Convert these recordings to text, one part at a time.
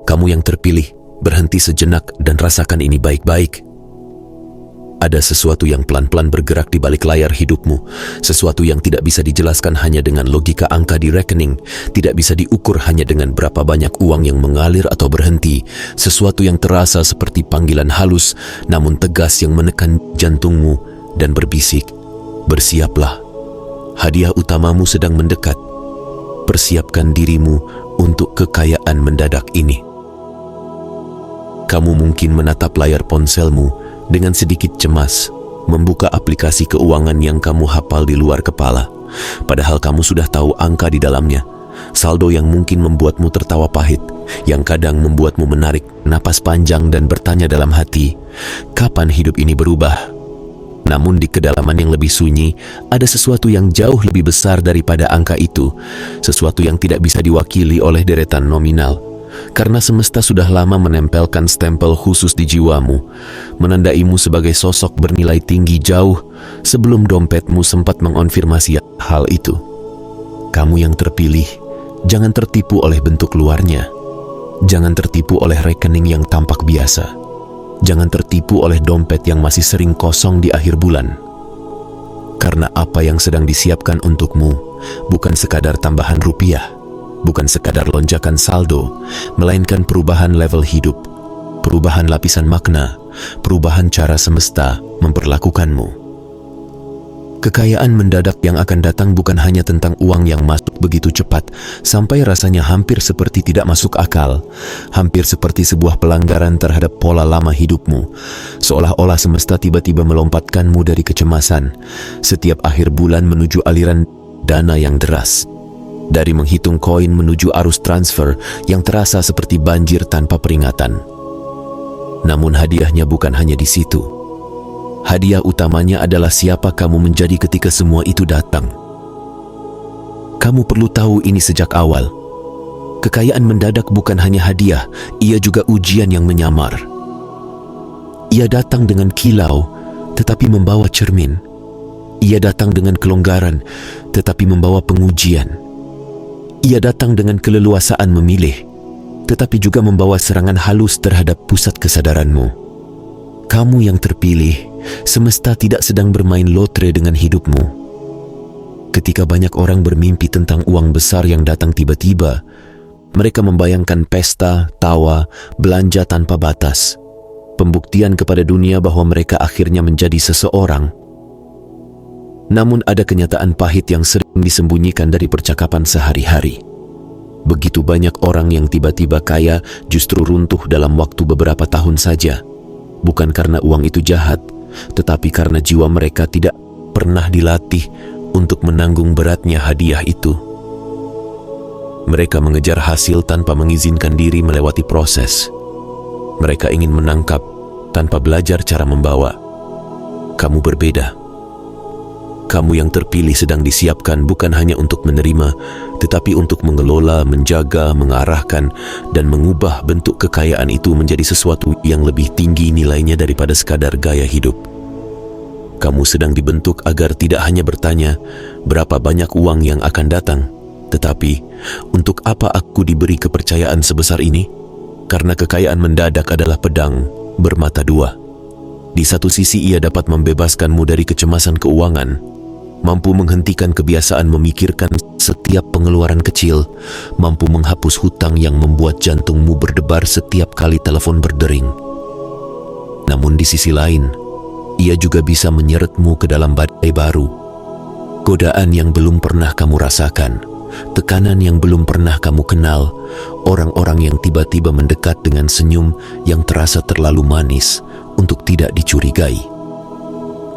Kamu yang terpilih, berhenti sejenak dan rasakan ini baik-baik. Ada sesuatu yang pelan-pelan bergerak di balik layar hidupmu, sesuatu yang tidak bisa dijelaskan hanya dengan logika angka di rekening, tidak bisa diukur hanya dengan berapa banyak uang yang mengalir atau berhenti, sesuatu yang terasa seperti panggilan halus namun tegas yang menekan jantungmu dan berbisik, "Bersiaplah, hadiah utamamu sedang mendekat. Persiapkan dirimu untuk kekayaan mendadak ini." Kamu mungkin menatap layar ponselmu dengan sedikit cemas, membuka aplikasi keuangan yang kamu hafal di luar kepala, padahal kamu sudah tahu angka di dalamnya, saldo yang mungkin membuatmu tertawa pahit, yang kadang membuatmu menarik napas panjang dan bertanya dalam hati, kapan hidup ini berubah? Namun di kedalaman yang lebih sunyi, ada sesuatu yang jauh lebih besar daripada angka itu, sesuatu yang tidak bisa diwakili oleh deretan nominal. Karena semesta sudah lama menempelkan stempel khusus di jiwamu, menandaimu sebagai sosok bernilai tinggi jauh sebelum dompetmu sempat mengonfirmasi hal itu. Kamu yang terpilih, jangan tertipu oleh bentuk luarnya. Jangan tertipu oleh rekening yang tampak biasa. Jangan tertipu oleh dompet yang masih sering kosong di akhir bulan. Karena apa yang sedang disiapkan untukmu bukan sekadar tambahan rupiah, bukan sekadar lonjakan saldo, melainkan perubahan level hidup, perubahan lapisan makna, perubahan cara semesta memperlakukanmu. Kekayaan mendadak yang akan datang bukan hanya tentang uang yang masuk begitu cepat, sampai rasanya hampir seperti tidak masuk akal, hampir seperti sebuah pelanggaran terhadap pola lama hidupmu, seolah-olah semesta tiba-tiba melompatkanmu dari kecemasan, setiap akhir bulan menuju aliran dana yang deras. Dari menghitung koin menuju arus transfer yang terasa seperti banjir tanpa peringatan. Namun hadiahnya bukan hanya di situ. Hadiah utamanya adalah siapa kamu menjadi ketika semua itu datang. Kamu perlu tahu ini sejak awal. Kekayaan mendadak bukan hanya hadiah, ia juga ujian yang menyamar. Ia datang dengan kilau, tetapi membawa cermin. Ia datang dengan kelonggaran, tetapi membawa pengujian. Ia datang dengan keleluasaan memilih, tetapi juga membawa serangan halus terhadap pusat kesadaranmu. Kamu yang terpilih, semesta tidak sedang bermain lotre dengan hidupmu. Ketika banyak orang bermimpi tentang uang besar yang datang tiba-tiba, mereka membayangkan pesta, tawa, belanja tanpa batas, pembuktian kepada dunia bahwa mereka akhirnya menjadi seseorang. Namun ada kenyataan pahit yang sering disembunyikan dari percakapan sehari-hari. Begitu banyak orang yang tiba-tiba kaya justru runtuh dalam waktu beberapa tahun saja. Bukan karena uang itu jahat, tetapi karena jiwa mereka tidak pernah dilatih untuk menanggung beratnya hadiah itu. Mereka mengejar hasil tanpa mengizinkan diri melewati proses. Mereka ingin menangkap tanpa belajar cara membawa. Kamu berbeda. Kamu yang terpilih sedang disiapkan bukan hanya untuk menerima, tetapi untuk mengelola, menjaga, mengarahkan, dan mengubah bentuk kekayaan itu menjadi sesuatu yang lebih tinggi nilainya daripada sekadar gaya hidup. Kamu sedang dibentuk agar tidak hanya bertanya, berapa banyak uang yang akan datang, tetapi, untuk apa aku diberi kepercayaan sebesar ini? Karena kekayaan mendadak adalah pedang bermata dua. Di satu sisi ia dapat membebaskanmu dari kecemasan keuangan, mampu menghentikan kebiasaan memikirkan setiap pengeluaran kecil, mampu menghapus hutang yang membuat jantungmu berdebar setiap kali telepon berdering. Namun di sisi lain, ia juga bisa menyeretmu ke dalam badai baru. Godaan yang belum pernah kamu rasakan, tekanan yang belum pernah kamu kenal, orang-orang yang tiba-tiba mendekat dengan senyum yang terasa terlalu manis untuk tidak dicurigai.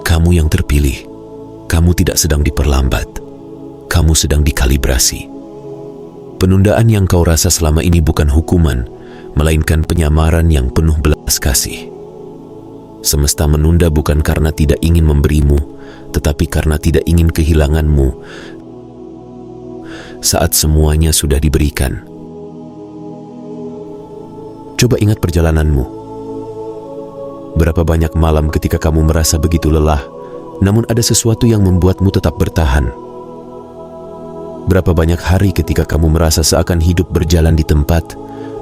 Kamu yang terpilih, kamu tidak sedang diperlambat, kamu sedang dikalibrasi. Penundaan yang kau rasa selama ini bukan hukuman, melainkan penyamaran yang penuh belas kasih. Semesta menunda bukan karena tidak ingin memberimu, tetapi karena tidak ingin kehilanganmu saat semuanya sudah diberikan. Coba ingat perjalananmu. Berapa banyak malam ketika kamu merasa begitu lelah, namun ada sesuatu yang membuatmu tetap bertahan. Berapa banyak hari ketika kamu merasa seakan hidup berjalan di tempat,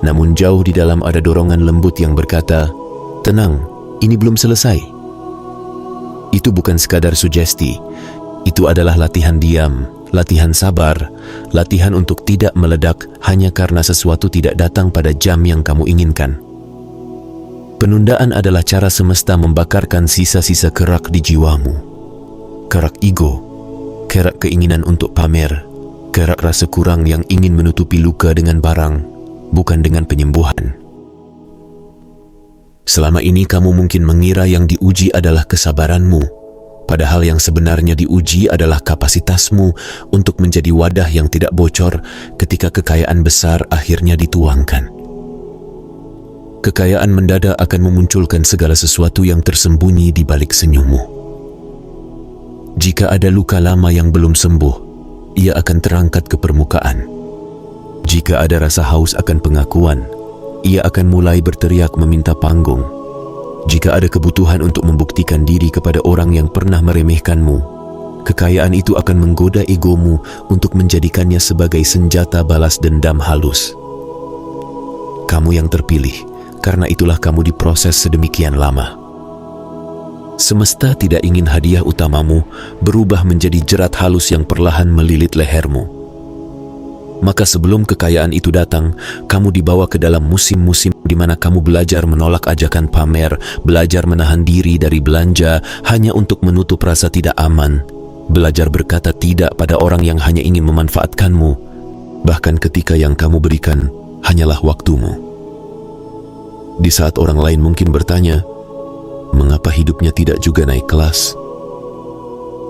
Namun jauh di dalam ada dorongan lembut yang berkata, "Tenang, ini belum selesai." Itu bukan sekadar sugesti. Itu adalah latihan diam, latihan sabar, latihan untuk tidak meledak hanya karena sesuatu tidak datang pada jam yang kamu inginkan. Penundaan adalah cara semesta membakarkan sisa-sisa kerak di jiwamu. Kerak ego, kerak keinginan untuk pamer, kerak rasa kurang yang ingin menutupi luka dengan barang, bukan dengan penyembuhan. Selama ini kamu mungkin mengira yang diuji adalah kesabaranmu, padahal yang sebenarnya diuji adalah kapasitasmu untuk menjadi wadah yang tidak bocor ketika kekayaan besar akhirnya dituangkan. Kekayaan mendadak akan memunculkan segala sesuatu yang tersembunyi di balik senyummu. Jika ada luka lama yang belum sembuh, ia akan terangkat ke permukaan. Jika ada rasa haus akan pengakuan, ia akan mulai berteriak meminta panggung. Jika ada kebutuhan untuk membuktikan diri kepada orang yang pernah meremehkanmu, kekayaan itu akan menggoda egomu untuk menjadikannya sebagai senjata balas dendam halus. Kamu yang terpilih, karena itulah kamu diproses sedemikian lama. Semesta tidak ingin hadiah utamamu berubah menjadi jerat halus yang perlahan melilit lehermu. Maka sebelum kekayaan itu datang, kamu dibawa ke dalam musim-musim di mana kamu belajar menolak ajakan pamer, belajar menahan diri dari belanja hanya untuk menutup rasa tidak aman, belajar berkata tidak pada orang yang hanya ingin memanfaatkanmu, bahkan ketika yang kamu berikan hanyalah waktumu. Di saat orang lain mungkin bertanya, mengapa hidupnya tidak juga naik kelas?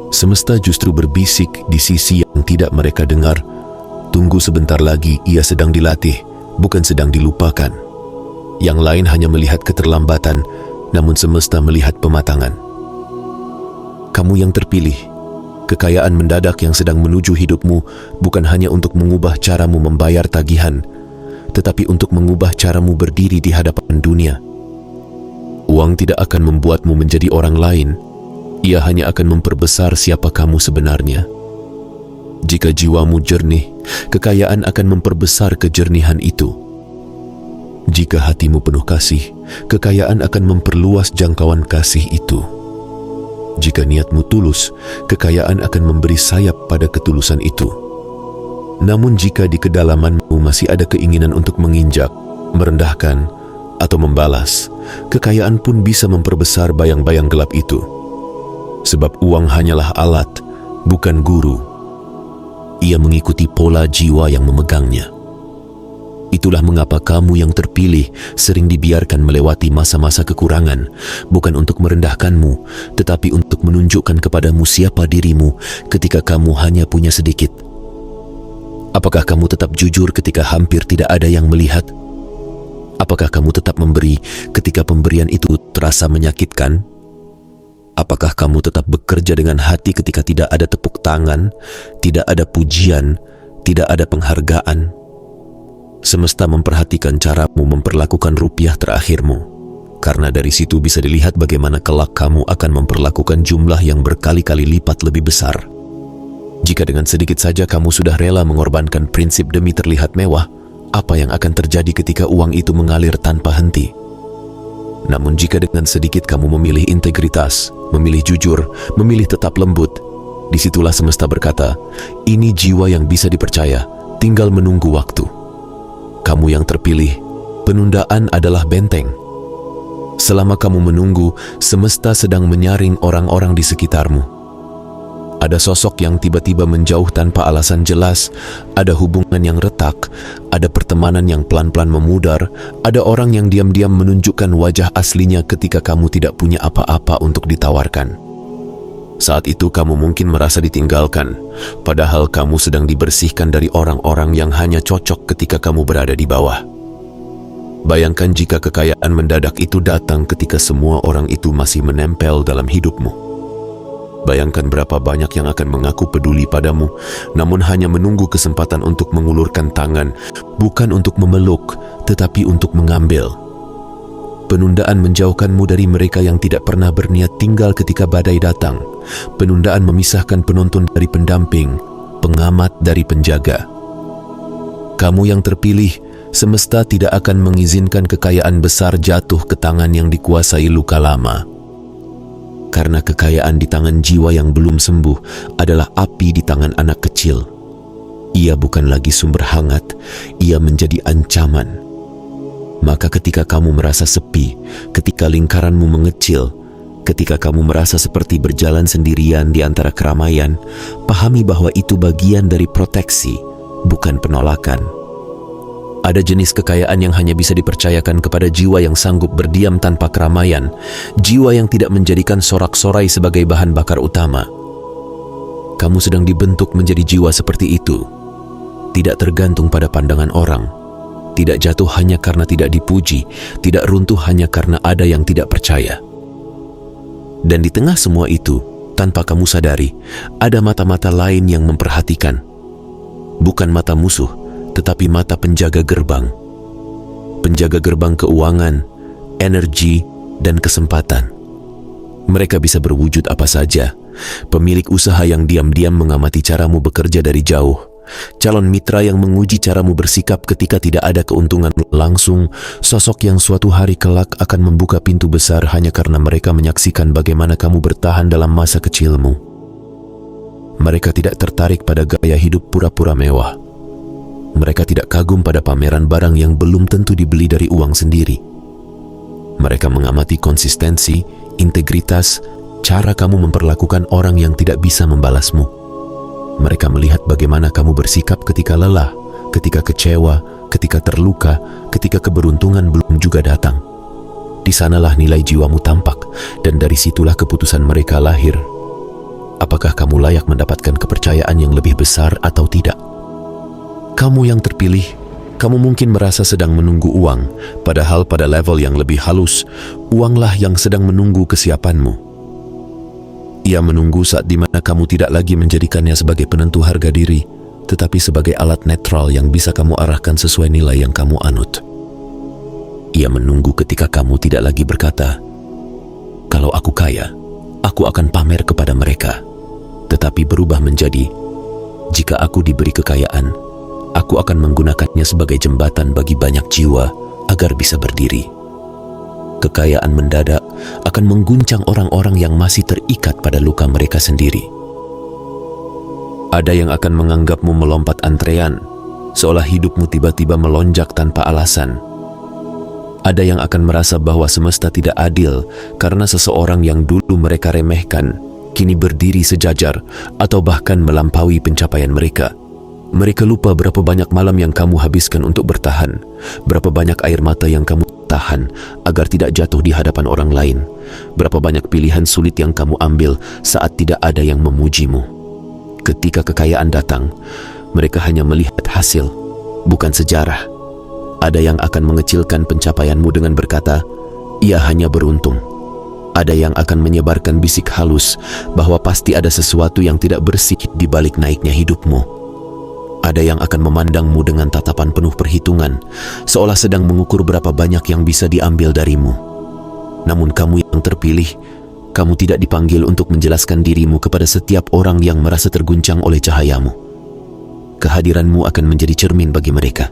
Semesta justru berbisik di sisi yang tidak mereka dengar, tunggu sebentar lagi, ia sedang dilatih, bukan sedang dilupakan. Yang lain hanya melihat keterlambatan, namun semesta melihat pematangan. Kamu yang terpilih, kekayaan mendadak yang sedang menuju hidupmu bukan hanya untuk mengubah caramu membayar tagihan, tetapi untuk mengubah caramu berdiri di hadapan dunia. Uang tidak akan membuatmu menjadi orang lain, ia hanya akan memperbesar siapa kamu sebenarnya. Jika jiwamu jernih, kekayaan akan memperbesar kejernihan itu. Jika hatimu penuh kasih, kekayaan akan memperluas jangkauan kasih itu. Jika niatmu tulus, kekayaan akan memberi sayap pada ketulusan itu. Namun jika di kedalamanmu masih ada keinginan untuk menginjak, merendahkan, atau membalas, kekayaan pun bisa memperbesar bayang-bayang gelap itu. Sebab uang hanyalah alat, bukan guru. Ia mengikuti pola jiwa yang memegangnya. Itulah mengapa kamu yang terpilih sering dibiarkan melewati masa-masa kekurangan, bukan untuk merendahkanmu, tetapi untuk menunjukkan kepadamu siapa dirimu ketika kamu hanya punya sedikit. Apakah kamu tetap jujur ketika hampir tidak ada yang melihat? Apakah kamu tetap memberi ketika pemberian itu terasa menyakitkan? Apakah kamu tetap bekerja dengan hati ketika tidak ada tepuk tangan, tidak ada pujian, tidak ada penghargaan? Semesta memperhatikan caramu memperlakukan rupiah terakhirmu, karena dari situ bisa dilihat bagaimana kelak kamu akan memperlakukan jumlah yang berkali-kali lipat lebih besar. Jika dengan sedikit saja kamu sudah rela mengorbankan prinsip demi terlihat mewah, apa yang akan terjadi ketika uang itu mengalir tanpa henti? Namun jika dengan sedikit kamu memilih integritas, memilih jujur, memilih tetap lembut, disitulah semesta berkata, ini jiwa yang bisa dipercaya, tinggal menunggu waktu. Kamu yang terpilih, penundaan adalah benteng. Selama kamu menunggu, semesta sedang menyaring orang-orang di sekitarmu. Ada sosok yang tiba-tiba menjauh tanpa alasan jelas, ada hubungan yang retak, ada pertemanan yang pelan-pelan memudar, ada orang yang diam-diam menunjukkan wajah aslinya ketika kamu tidak punya apa-apa untuk ditawarkan. Saat itu kamu mungkin merasa ditinggalkan, padahal kamu sedang dibersihkan dari orang-orang yang hanya cocok ketika kamu berada di bawah. Bayangkan jika kekayaan mendadak itu datang ketika semua orang itu masih menempel dalam hidupmu. Bayangkan berapa banyak yang akan mengaku peduli padamu, namun hanya menunggu kesempatan untuk mengulurkan tangan, bukan untuk memeluk, tetapi untuk mengambil. Penundaan menjauhkanmu dari mereka yang tidak pernah berniat tinggal ketika badai datang. Penundaan memisahkan penonton dari pendamping, pengamat dari penjaga. Kamu yang terpilih, semesta tidak akan mengizinkan kekayaan besar jatuh ke tangan yang dikuasai luka lama. Karena kekayaan di tangan jiwa yang belum sembuh adalah api di tangan anak kecil. Ia bukan lagi sumber hangat, ia menjadi ancaman. Maka ketika kamu merasa sepi, ketika lingkaranmu mengecil, ketika kamu merasa seperti berjalan sendirian di antara keramaian, pahami bahwa itu bagian dari proteksi, bukan penolakan. Ada jenis kekayaan yang hanya bisa dipercayakan kepada jiwa yang sanggup berdiam tanpa keramaian, jiwa yang tidak menjadikan sorak-sorai sebagai bahan bakar utama. Kamu sedang dibentuk menjadi jiwa seperti itu, tidak tergantung pada pandangan orang, tidak jatuh hanya karena tidak dipuji, tidak runtuh hanya karena ada yang tidak percaya. Dan di tengah semua itu, tanpa kamu sadari, ada mata-mata lain yang memperhatikan. Bukan mata musuh, tetapi mata penjaga gerbang. Penjaga gerbang keuangan, energi, dan kesempatan. Mereka bisa berwujud apa saja. Pemilik usaha yang diam-diam mengamati caramu bekerja dari jauh. Calon mitra yang menguji caramu bersikap ketika tidak ada keuntungan langsung, sosok yang suatu hari kelak akan membuka pintu besar hanya karena mereka menyaksikan bagaimana kamu bertahan dalam masa kecilmu. Mereka tidak tertarik pada gaya hidup pura-pura mewah. Mereka tidak kagum pada pameran barang yang belum tentu dibeli dari uang sendiri. Mereka mengamati konsistensi, integritas, cara kamu memperlakukan orang yang tidak bisa membalasmu. Mereka melihat bagaimana kamu bersikap ketika lelah, ketika kecewa, ketika terluka, ketika keberuntungan belum juga datang. Di sanalah nilai jiwamu tampak, dan dari situlah keputusan mereka lahir. Apakah kamu layak mendapatkan kepercayaan yang lebih besar atau tidak? Kamu yang terpilih, kamu mungkin merasa sedang menunggu uang, padahal pada level yang lebih halus, uanglah yang sedang menunggu kesiapanmu. Ia menunggu saat dimana kamu tidak lagi menjadikannya sebagai penentu harga diri, tetapi sebagai alat netral yang bisa kamu arahkan sesuai nilai yang kamu anut. Ia menunggu ketika kamu tidak lagi berkata, "Kalau aku kaya, aku akan pamer kepada mereka," tetapi berubah menjadi, "Jika aku diberi kekayaan, aku akan menggunakannya sebagai jembatan bagi banyak jiwa agar bisa berdiri." Kekayaan mendadak akan mengguncang orang-orang yang masih terikat pada luka mereka sendiri. Ada yang akan menganggapmu melompat antrean, seolah hidupmu tiba-tiba melonjak tanpa alasan. Ada yang akan merasa bahwa semesta tidak adil karena seseorang yang dulu mereka remehkan kini berdiri sejajar atau bahkan melampaui pencapaian mereka. Mereka lupa berapa banyak malam yang kamu habiskan untuk bertahan, berapa banyak air mata yang kamu tahan agar tidak jatuh di hadapan orang lain, berapa banyak pilihan sulit yang kamu ambil saat tidak ada yang memujimu. Ketika kekayaan datang, mereka hanya melihat hasil, bukan sejarah. Ada yang akan mengecilkan pencapaianmu dengan berkata, "Ia hanya beruntung." Ada yang akan menyebarkan bisik halus bahwa pasti ada sesuatu yang tidak bersih di balik naiknya hidupmu. Ada yang akan memandangmu dengan tatapan penuh perhitungan, seolah sedang mengukur berapa banyak yang bisa diambil darimu. Namun kamu yang terpilih, kamu tidak dipanggil untuk menjelaskan dirimu kepada setiap orang yang merasa terguncang oleh cahayamu. Kehadiranmu akan menjadi cermin bagi mereka.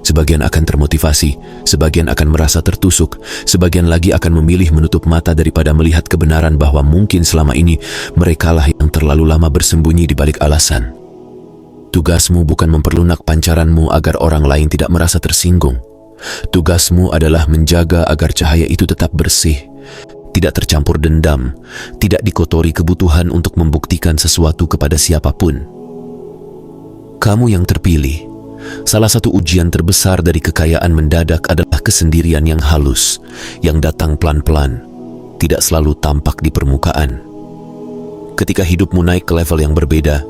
Sebagian akan termotivasi, sebagian akan merasa tertusuk, sebagian lagi akan memilih menutup mata daripada melihat kebenaran bahwa mungkin selama ini merekalah yang terlalu lama bersembunyi di balik alasan. Tugasmu bukan memperlunak pancaranmu agar orang lain tidak merasa tersinggung. Tugasmu adalah menjaga agar cahaya itu tetap bersih, tidak tercampur dendam, tidak dikotori kebutuhan untuk membuktikan sesuatu kepada siapapun. Kamu yang terpilih, salah satu ujian terbesar dari kekayaan mendadak adalah kesendirian yang halus, yang datang pelan-pelan, tidak selalu tampak di permukaan. Ketika hidupmu naik ke level yang berbeda,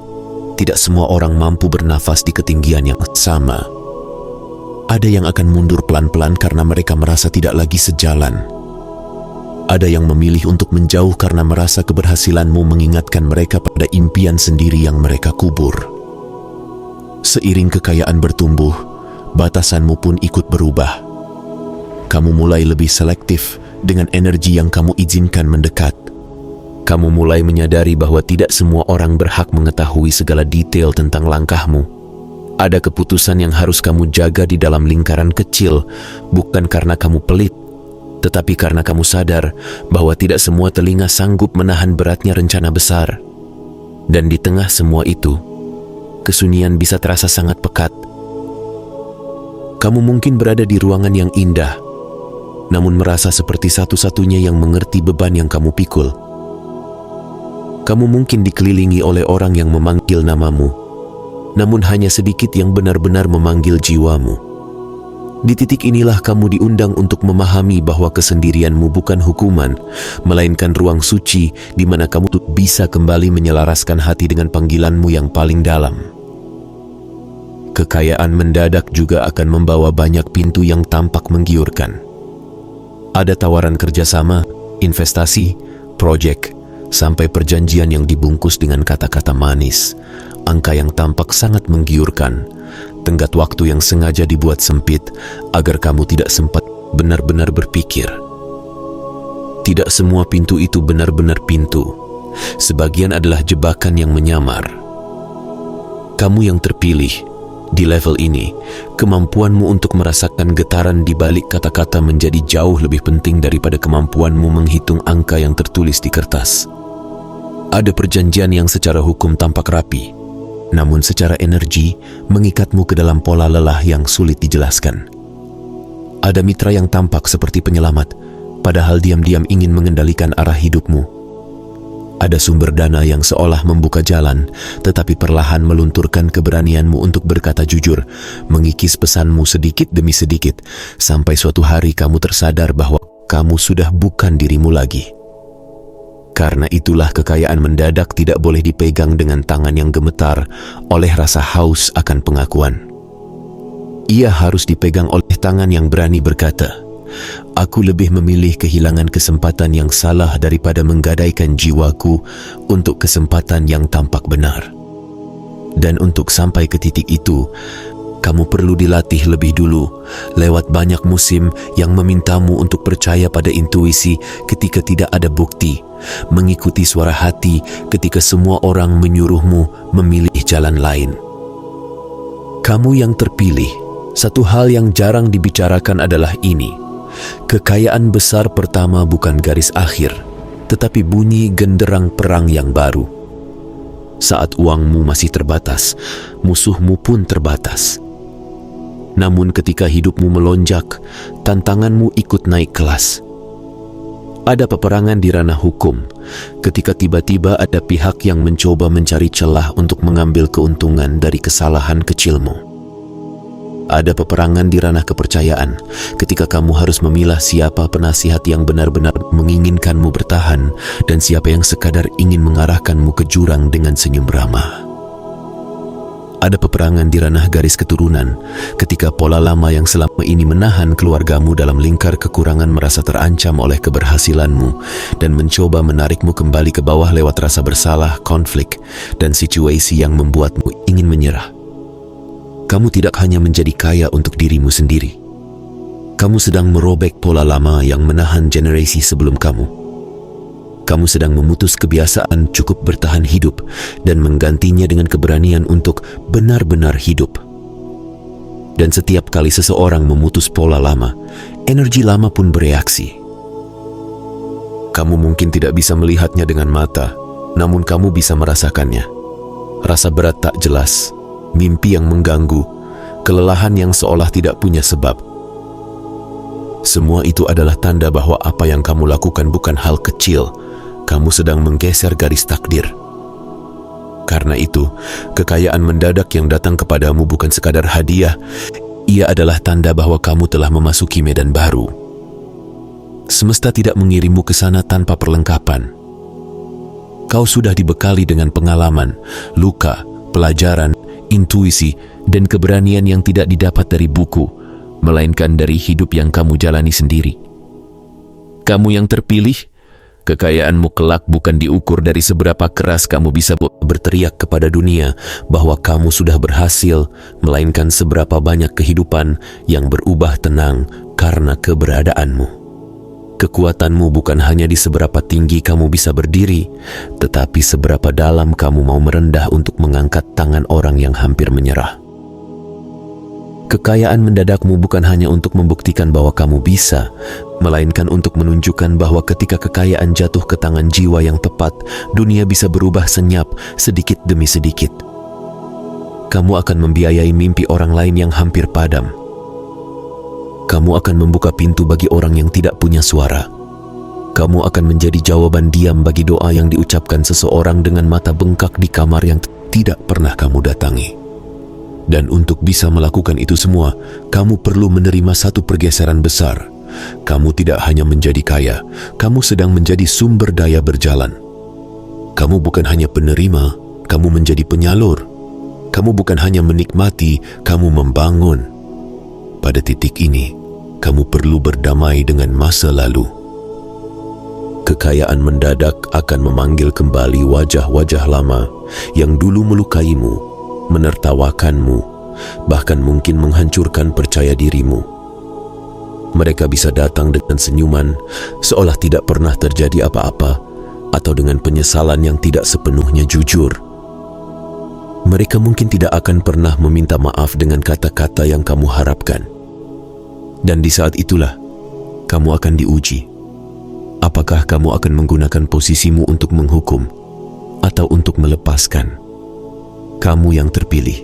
tidak semua orang mampu bernafas di ketinggian yang sama. Ada yang akan mundur pelan-pelan karena mereka merasa tidak lagi sejalan. Ada yang memilih untuk menjauh karena merasa keberhasilanmu mengingatkan mereka pada impian sendiri yang mereka kubur. Seiring kekayaan bertumbuh, batasanmu pun ikut berubah. Kamu mulai lebih selektif dengan energi yang kamu izinkan mendekat. Kamu mulai menyadari bahwa tidak semua orang berhak mengetahui segala detail tentang langkahmu. Ada keputusan yang harus kamu jaga di dalam lingkaran kecil, bukan karena kamu pelit, tetapi karena kamu sadar bahwa tidak semua telinga sanggup menahan beratnya rencana besar. Dan di tengah semua itu, kesunyian bisa terasa sangat pekat. Kamu mungkin berada di ruangan yang indah, namun merasa seperti satu-satunya yang mengerti beban yang kamu pikul. Kamu mungkin dikelilingi oleh orang yang memanggil namamu, namun hanya sedikit yang benar-benar memanggil jiwamu. Di titik inilah kamu diundang untuk memahami bahwa kesendirianmu bukan hukuman, melainkan ruang suci di mana kamu bisa kembali menyelaraskan hati dengan panggilanmu yang paling dalam. Kekayaan mendadak juga akan membawa banyak pintu yang tampak menggiurkan. Ada tawaran kerjasama, investasi, proyek, sampai perjanjian yang dibungkus dengan kata-kata manis, angka yang tampak sangat menggiurkan, tenggat waktu yang sengaja dibuat sempit agar kamu tidak sempat benar-benar berpikir. Tidak semua pintu itu benar-benar pintu. Sebagian adalah jebakan yang menyamar. Kamu yang terpilih, di level ini, kemampuanmu untuk merasakan getaran di balik kata-kata menjadi jauh lebih penting daripada kemampuanmu menghitung angka yang tertulis di kertas. Ada perjanjian yang secara hukum tampak rapi, namun secara energi mengikatmu ke dalam pola lelah yang sulit dijelaskan. Ada mitra yang tampak seperti penyelamat, padahal diam-diam ingin mengendalikan arah hidupmu. Ada sumber dana yang seolah membuka jalan, tetapi perlahan melunturkan keberanianmu untuk berkata jujur, mengikis pesanmu sedikit demi sedikit, sampai suatu hari kamu tersadar bahwa kamu sudah bukan dirimu lagi. Karena itulah kekayaan mendadak tidak boleh dipegang dengan tangan yang gemetar oleh rasa haus akan pengakuan. Ia harus dipegang oleh tangan yang berani berkata, "Aku lebih memilih kehilangan kesempatan yang salah daripada menggadaikan jiwaku untuk kesempatan yang tampak benar." Dan untuk sampai ke titik itu, kamu perlu dilatih lebih dulu lewat banyak musim yang memintamu untuk percaya pada intuisi ketika tidak ada bukti, mengikuti suara hati ketika semua orang menyuruhmu memilih jalan lain. Kamu yang terpilih, satu hal yang jarang dibicarakan adalah ini. Kekayaan besar pertama bukan garis akhir, tetapi bunyi genderang perang yang baru. Saat uangmu masih terbatas, musuhmu pun terbatas. Namun ketika hidupmu melonjak, tantanganmu ikut naik kelas. Ada peperangan di ranah hukum, ketika tiba-tiba ada pihak yang mencoba mencari celah untuk mengambil keuntungan dari kesalahan kecilmu. Ada peperangan di ranah kepercayaan, ketika kamu harus memilah siapa penasihat yang benar-benar menginginkanmu bertahan dan siapa yang sekadar ingin mengarahkanmu ke jurang dengan senyum ramah. Ada peperangan di ranah garis keturunan, ketika pola lama yang selama ini menahan keluargamu dalam lingkar kekurangan merasa terancam oleh keberhasilanmu dan mencoba menarikmu kembali ke bawah lewat rasa bersalah, konflik, dan situasi yang membuatmu ingin menyerah. Kamu tidak hanya menjadi kaya untuk dirimu sendiri. Kamu sedang merobek pola lama yang menahan generasi sebelum kamu. Kamu sedang memutus kebiasaan cukup bertahan hidup dan menggantinya dengan keberanian untuk benar-benar hidup. Dan setiap kali seseorang memutus pola lama, energi lama pun bereaksi. Kamu mungkin tidak bisa melihatnya dengan mata, namun kamu bisa merasakannya. Rasa berat tak jelas, mimpi yang mengganggu, kelelahan yang seolah tidak punya sebab. Semua itu adalah tanda bahwa apa yang kamu lakukan bukan hal kecil. Kamu sedang menggeser garis takdir. Karena itu, kekayaan mendadak yang datang kepadamu bukan sekadar hadiah. Ia adalah tanda bahwa kamu telah memasuki medan baru. Semesta tidak mengirimmu ke sana tanpa perlengkapan. Kau sudah dibekali dengan pengalaman, luka, pelajaran, intuisi, dan keberanian yang tidak didapat dari buku, melainkan dari hidup yang kamu jalani sendiri. Kamu yang terpilih, kekayaanmu kelak bukan diukur dari seberapa keras kamu bisa berteriak kepada dunia bahwa kamu sudah berhasil, melainkan seberapa banyak kehidupan yang berubah tenang karena keberadaanmu. Kekuatanmu bukan hanya di seberapa tinggi kamu bisa berdiri, tetapi seberapa dalam kamu mau merendah untuk mengangkat tangan orang yang hampir menyerah. Kekayaan mendadakmu bukan hanya untuk membuktikan bahwa kamu bisa, melainkan untuk menunjukkan bahwa ketika kekayaan jatuh ke tangan jiwa yang tepat, dunia bisa berubah senyap sedikit demi sedikit. Kamu akan membiayai mimpi orang lain yang hampir padam. Kamu akan membuka pintu bagi orang yang tidak punya suara. Kamu akan menjadi jawaban diam bagi doa yang diucapkan seseorang dengan mata bengkak di kamar yang tidak pernah kamu datangi. Dan untuk bisa melakukan itu semua, kamu perlu menerima satu pergeseran besar. Kamu tidak hanya menjadi kaya, kamu sedang menjadi sumber daya berjalan. Kamu bukan hanya penerima, kamu menjadi penyalur. Kamu bukan hanya menikmati, kamu membangun. Pada titik ini, kamu perlu berdamai dengan masa lalu. Kekayaan mendadak akan memanggil kembali wajah-wajah lama yang dulu melukaimu, menertawakanmu, bahkan mungkin menghancurkan percaya dirimu. Mereka bisa datang dengan senyuman, seolah tidak pernah terjadi apa-apa, atau dengan penyesalan yang tidak sepenuhnya jujur. Mereka mungkin tidak akan pernah meminta maaf dengan kata-kata yang kamu harapkan. Dan di saat itulah, kamu akan diuji. Apakah kamu akan menggunakan posisimu untuk menghukum, atau untuk melepaskan? Kamu yang terpilih.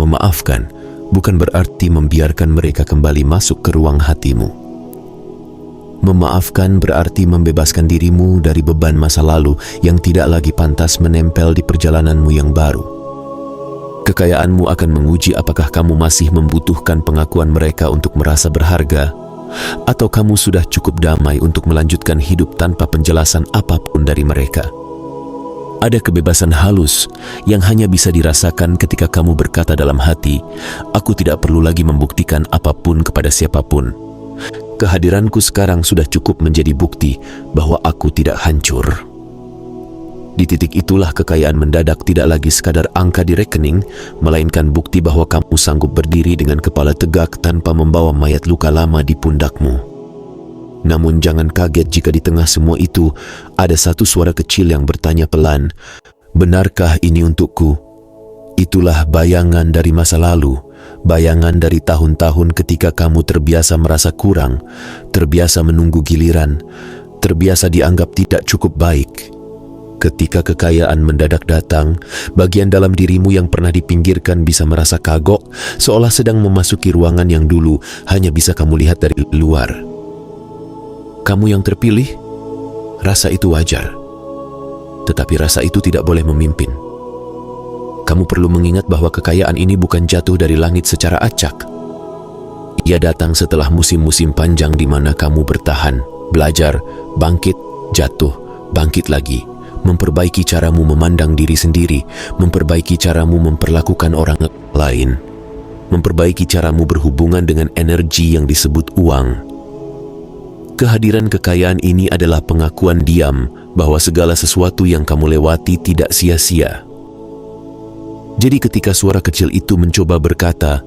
Memaafkan bukan berarti membiarkan mereka kembali masuk ke ruang hatimu. Memaafkan berarti membebaskan dirimu dari beban masa lalu yang tidak lagi pantas menempel di perjalananmu yang baru. Kekayaanmu akan menguji apakah kamu masih membutuhkan pengakuan mereka untuk merasa berharga, atau kamu sudah cukup damai untuk melanjutkan hidup tanpa penjelasan apapun dari mereka. Ada kebebasan halus yang hanya bisa dirasakan ketika kamu berkata dalam hati, "Aku tidak perlu lagi membuktikan apapun kepada siapapun. Kehadiranku sekarang sudah cukup menjadi bukti bahwa aku tidak hancur." Di titik itulah kekayaan mendadak tidak lagi sekadar angka di rekening, melainkan bukti bahwa kamu sanggup berdiri dengan kepala tegak tanpa membawa mayat luka lama di pundakmu. Namun jangan kaget jika di tengah semua itu ada satu suara kecil yang bertanya pelan, "Benarkah ini untukku?" Itulah bayangan dari masa lalu, bayangan dari tahun-tahun ketika kamu terbiasa merasa kurang, terbiasa menunggu giliran, terbiasa dianggap tidak cukup baik. Ketika kekayaan mendadak datang, bagian dalam dirimu yang pernah dipinggirkan bisa merasa kagok, seolah sedang memasuki ruangan yang dulu hanya bisa kamu lihat dari luar. Kamu yang terpilih, rasa itu wajar. Tetapi rasa itu tidak boleh memimpin. Kamu perlu mengingat bahwa kekayaan ini bukan jatuh dari langit secara acak. Ia datang setelah musim-musim panjang di mana kamu bertahan, belajar, bangkit, jatuh, bangkit lagi, memperbaiki caramu memandang diri sendiri, memperbaiki caramu memperlakukan orang lain, memperbaiki caramu berhubungan dengan energi yang disebut uang. Kehadiran kekayaan ini adalah pengakuan diam bahwa segala sesuatu yang kamu lewati tidak sia-sia. Jadi ketika suara kecil itu mencoba berkata,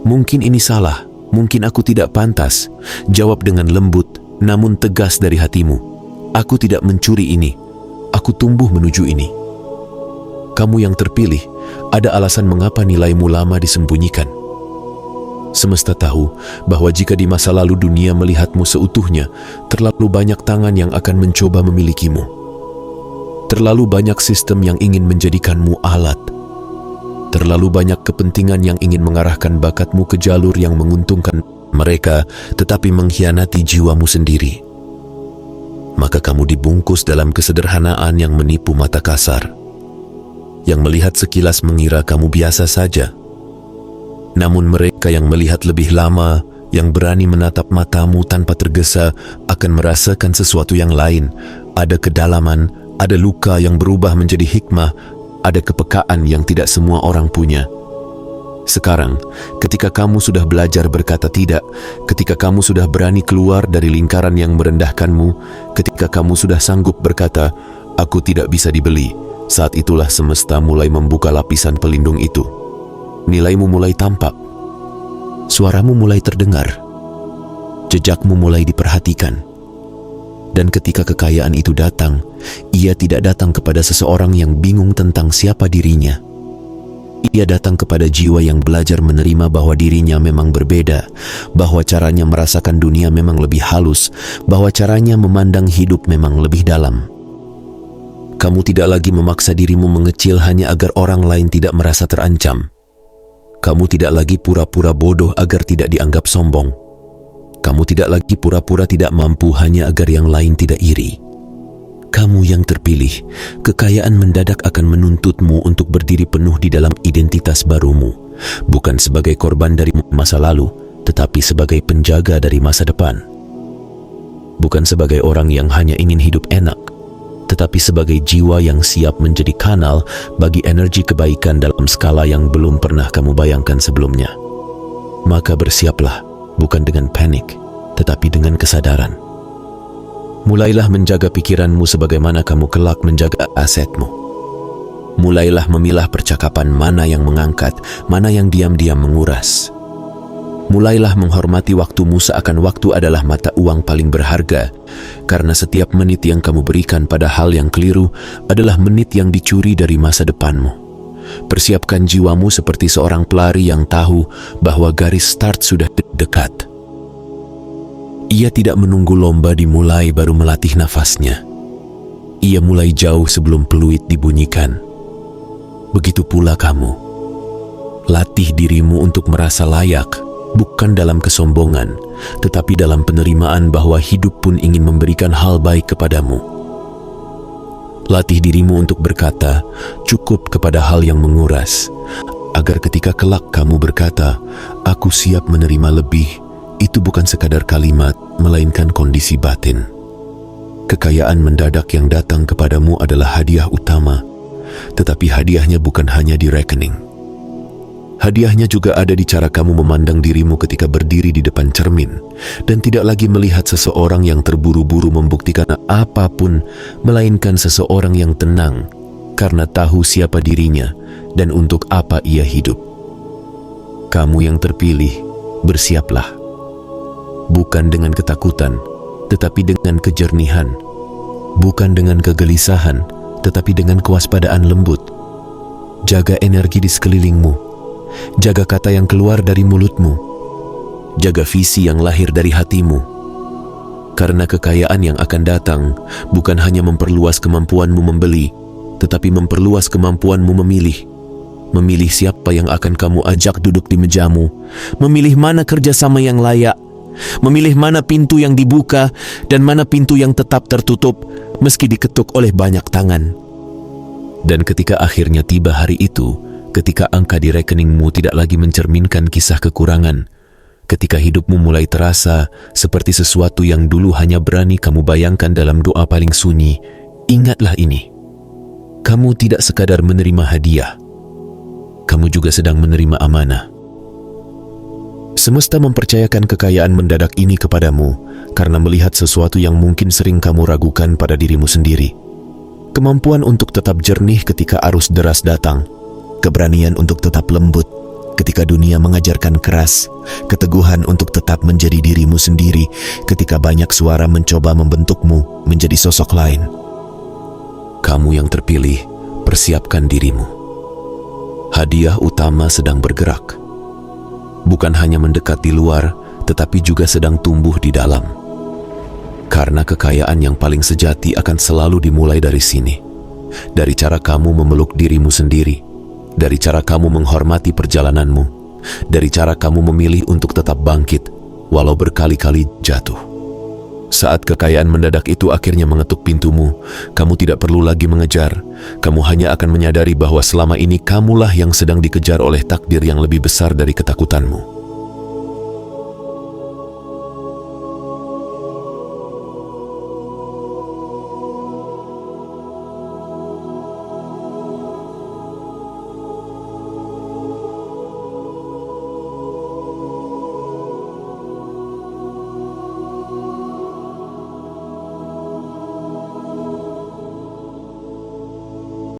"Mungkin ini salah, mungkin aku tidak pantas," jawab dengan lembut namun tegas dari hatimu, "Aku tidak mencuri ini, aku tumbuh menuju ini." Kamu yang terpilih, ada alasan mengapa nilaimu lama disembunyikan. Semesta tahu bahwa jika di masa lalu dunia melihatmu seutuhnya, terlalu banyak tangan yang akan mencoba memilikimu. Terlalu banyak sistem yang ingin menjadikanmu alat. Terlalu banyak kepentingan yang ingin mengarahkan bakatmu ke jalur yang menguntungkan mereka, tetapi mengkhianati jiwamu sendiri. Maka kamu dibungkus dalam kesederhanaan yang menipu mata kasar, yang melihat sekilas mengira kamu biasa saja. Namun mereka yang melihat lebih lama, yang berani menatap matamu tanpa tergesa, akan merasakan sesuatu yang lain. Ada kedalaman, ada luka yang berubah menjadi hikmah, ada kepekaan yang tidak semua orang punya. Sekarang, ketika kamu sudah belajar berkata tidak, ketika kamu sudah berani keluar dari lingkaran yang merendahkanmu, ketika kamu sudah sanggup berkata, "Aku tidak bisa dibeli," saat itulah semesta mulai membuka lapisan pelindung itu. Nilaimu mulai tampak, suaramu mulai terdengar, jejakmu mulai diperhatikan. Dan ketika kekayaan itu datang, ia tidak datang kepada seseorang yang bingung tentang siapa dirinya. Ia datang kepada jiwa yang belajar menerima bahwa dirinya memang berbeda, bahwa caranya merasakan dunia memang lebih halus, bahwa caranya memandang hidup memang lebih dalam. Kamu tidak lagi memaksa dirimu mengecil hanya agar orang lain tidak merasa terancam. Kamu tidak lagi pura-pura bodoh agar tidak dianggap sombong. Kamu tidak lagi pura-pura tidak mampu hanya agar yang lain tidak iri. Kamu yang terpilih, kekayaan mendadak akan menuntutmu untuk berdiri penuh di dalam identitas barumu, bukan sebagai korban dari masa lalu, tetapi sebagai penjaga dari masa depan. Bukan sebagai orang yang hanya ingin hidup enak, tetapi sebagai jiwa yang siap menjadi kanal bagi energi kebaikan dalam skala yang belum pernah kamu bayangkan sebelumnya. Maka bersiaplah, bukan dengan panik, tetapi dengan kesadaran. Mulailah menjaga pikiranmu sebagaimana kamu kelak menjaga asetmu. Mulailah memilah percakapan mana yang mengangkat, mana yang diam-diam menguras. Mulailah menghormati waktumu seakan waktu adalah mata uang paling berharga, karena setiap menit yang kamu berikan pada hal yang keliru adalah menit yang dicuri dari masa depanmu. Persiapkan jiwamu seperti seorang pelari yang tahu bahwa garis start sudah dekat. Ia tidak menunggu lomba dimulai baru melatih nafasnya. Ia mulai jauh sebelum peluit dibunyikan. Begitu pula kamu. Latih dirimu untuk merasa layak, bukan dalam kesombongan, tetapi dalam penerimaan bahwa hidup pun ingin memberikan hal baik kepadamu. Latih dirimu untuk berkata, cukup kepada hal yang menguras, agar ketika kelak kamu berkata, aku siap menerima lebih, itu bukan sekadar kalimat, melainkan kondisi batin. Kekayaan mendadak yang datang kepadamu adalah hadiah utama, tetapi hadiahnya bukan hanya di rekening. Hadiahnya juga ada di cara kamu memandang dirimu ketika berdiri di depan cermin, dan tidak lagi melihat seseorang yang terburu-buru membuktikan apapun, melainkan seseorang yang tenang, karena tahu siapa dirinya dan untuk apa ia hidup. Kamu yang terpilih, bersiaplah. Bukan dengan ketakutan, tetapi dengan kejernihan. Bukan dengan kegelisahan, tetapi dengan kewaspadaan lembut. Jaga energi di sekelilingmu. Jaga kata yang keluar dari mulutmu. Jaga visi yang lahir dari hatimu. Karena kekayaan yang akan datang bukan hanya memperluas kemampuanmu membeli, tetapi memperluas kemampuanmu memilih. Memilih siapa yang akan kamu ajak duduk di mejamu. Memilih mana kerjasama yang layak. Memilih mana pintu yang dibuka dan mana pintu yang tetap tertutup meski diketuk oleh banyak tangan. Dan ketika akhirnya tiba hari itu, ketika angka di rekeningmu tidak lagi mencerminkan kisah kekurangan, ketika hidupmu mulai terasa seperti sesuatu yang dulu hanya berani kamu bayangkan dalam doa paling sunyi, ingatlah ini. Kamu tidak sekadar menerima hadiah, kamu juga sedang menerima amanah. Semesta mempercayakan kekayaan mendadak ini kepadamu karena melihat sesuatu yang mungkin sering kamu ragukan pada dirimu sendiri. Kemampuan untuk tetap jernih ketika arus deras datang, keberanian untuk tetap lembut ketika dunia mengajarkan keras, keteguhan untuk tetap menjadi dirimu sendiri ketika banyak suara mencoba membentukmu menjadi sosok lain. Kamu yang terpilih, persiapkan dirimu. Hadiah utama sedang bergerak. Bukan hanya mendekat di luar, tetapi juga sedang tumbuh di dalam. Karena kekayaan yang paling sejati akan selalu dimulai dari sini. Dari cara kamu memeluk dirimu sendiri, dari cara kamu menghormati perjalananmu, dari cara kamu memilih untuk tetap bangkit, walau berkali-kali jatuh. Saat kekayaan mendadak itu akhirnya mengetuk pintumu, kamu tidak perlu lagi mengejar. Kamu hanya akan menyadari bahwa selama ini kamulah yang sedang dikejar oleh takdir yang lebih besar dari ketakutanmu.